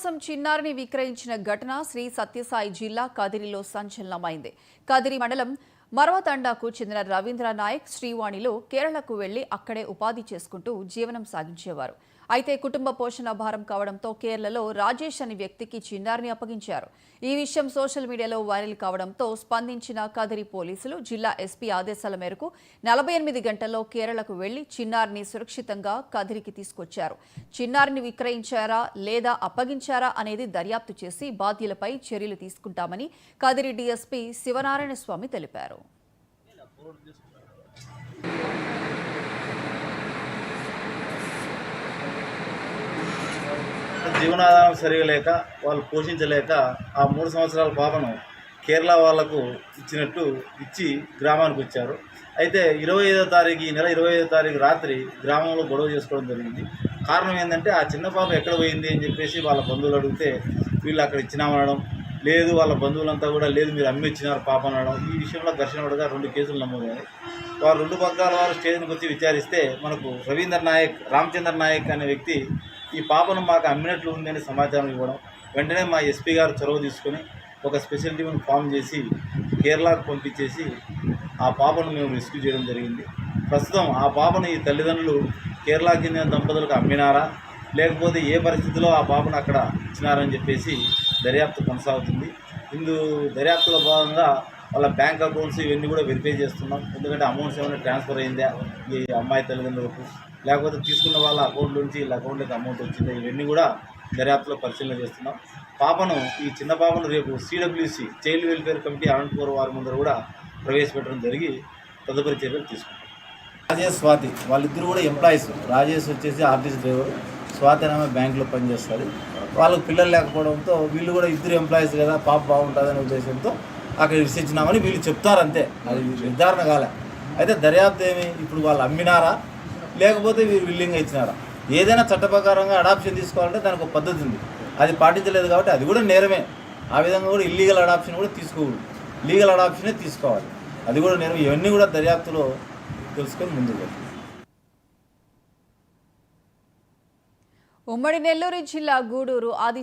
చిన్నారిని విక్రయించిన ఘటన శ్రీ సత్యసాయి జిల్లా కదిరిలో సంచలనమైంది. కదిరి మండలం మరవతండాకు చెందిన రవీంద్ర నాయక్ శ్రీవాణిలో కేరళకు వెళ్లి అక్కడే ఉపాధి చేసుకుంటూ జీవనం సాగించేవారు. అయితే కుటుంబ పోషణ భారం కావడంతో కేరళలో రాజేష్ అనే వ్యక్తికి చిన్నారిని అప్పగించారు. ఈ విషయం సోషల్ మీడియాలో వైరల్ కావడంతో స్పందించిన కదిరి పోలీసులు జిల్లా ఎస్పీ ఆదేశాల మేరకు 48 గంటల్లో కేరళకు వెళ్లి చిన్నారిని సురక్షితంగా కదిరికి తీసుకొచ్చారు. చిన్నారిని విక్రయించారా లేదా అప్పగించారా అనేది దర్యాప్తు చేసి బాధ్యులపై చర్యలు తీసుకుంటామని కదిరి డీఎస్పీ శివనారాయణ స్వామి తెలిపారు. జీవనాధారం సరిగా లేక వాళ్ళు పోషించలేక ఆ 3 సంవత్సరాల పాపను కేరళ వాళ్లకు ఇచ్చి గ్రామానికి వచ్చారు. అయితే 25వ తారీఖు ఈ నెల 25వ తారీఖు రాత్రి గ్రామంలో గొడవ చేసుకోవడం జరిగింది. కారణం ఏంటంటే ఆ చిన్న పాప ఎక్కడ పోయింది అని చెప్పేసి వాళ్ళ బంధువులు అడిగితే వీళ్ళు అక్కడ ఇచ్చినామనడం, లేదు వాళ్ళ బంధువులంతా కూడా లేదు మీరు అమ్మి ఇచ్చినారు పాప అనడం. ఈ విషయంలో ఘర్షణ పడగా 2 కేసులు నమోదయ్యాయి. వారు 2 పగ్గాల వారు స్టేషన్కి వచ్చి విచారిస్తే మనకు రవీంద్ర నాయక్, రామచంద్ర నాయక్ అనే వ్యక్తి ఈ పాపను మాకు అమ్మినట్లు ఉందని సమాచారం ఇవ్వడం, వెంటనే మా ఎస్పీ గారు చొరవ తీసుకొని ఒక స్పెషల్ టీమ్ని ఫామ్ చేసి కేరళకు పంపించేసి ఆ పాపను మేము రెస్క్యూ చేయడం జరిగింది. ప్రస్తుతం ఆ పాపను ఈ తల్లిదండ్రులు కేరళకు చెందిన దంపతులకు అమ్మినారా లేకపోతే ఏ పరిస్థితిలో ఆ పాపను అక్కడ ఇచ్చినారని చెప్పేసి దర్యాప్తు కొనసాగుతుంది. దర్యాప్తులో భాగంగా వాళ్ళ బ్యాంక్ అకౌంట్స్ ఇవన్నీ కూడా వెరిఫై చేస్తున్నాం. ఎందుకంటే అమౌంట్స్ ఏమైనా ట్రాన్స్ఫర్ అయిందా ఈ అమ్మాయి తల్లిదండ్రులకు, లేకపోతే తీసుకున్న వాళ్ళ అకౌంట్ నుంచి వీళ్ళ అకౌంట్కి అమౌంట్ వచ్చిందా, ఇవన్నీ కూడా దర్యాప్తులో పరిశీలన చేస్తున్నాం. పాపను ఈ చిన్న పాపను రేపు CWC child welfare committee Anantapur వారి ముందర కూడా ప్రవేశపెట్టడం జరిగి తదుపరి చర్యలు తీసుకుంటాం. రాజేష్, స్వాతి వాళ్ళిద్దరు కూడా ఎంప్లాయీస్. రాజేష్ వచ్చేసి ఆర్టీసీ డ్రైవర్, స్వాతి అనే బ్యాంకులో పనిచేస్తారు. వాళ్ళకు పిల్లలు లేకపోవడంతో వీళ్ళు కూడా ఇద్దరు ఎంప్లాయీస్ కదా, పాప బాగుంటుందనే ఉద్దేశంతో అక్కడ విసిచ్చినామని వీళ్ళు చెప్తారు, అంతే. అది నిర్ధారణ కాలే. అయితే దర్యాప్తు ఏమి ఇప్పుడు వాళ్ళు అమ్మినారా లేకపోతే వీరు విల్లింగ్గా ఇచ్చినారా, ఏదైనా చట్ట ప్రకారంగా అడాప్షన్ తీసుకోవాలంటే దానికి ఒక పద్ధతి ఉంది. అది పాటించలేదు కాబట్టి అది కూడా నేరమే. ఆ విధంగా కూడా ఇల్లీగల్ అడాప్షన్ కూడా తీసుకోకూడదు, లీగల్ అడాప్షనే తీసుకోవాలి, అది కూడా నేరం. ఇవన్నీ కూడా దర్యాప్తులో తెలుసుకొని ముందుకు. ఉమ్మడి నెల్లూరు జిల్లా గూడూరు ఆది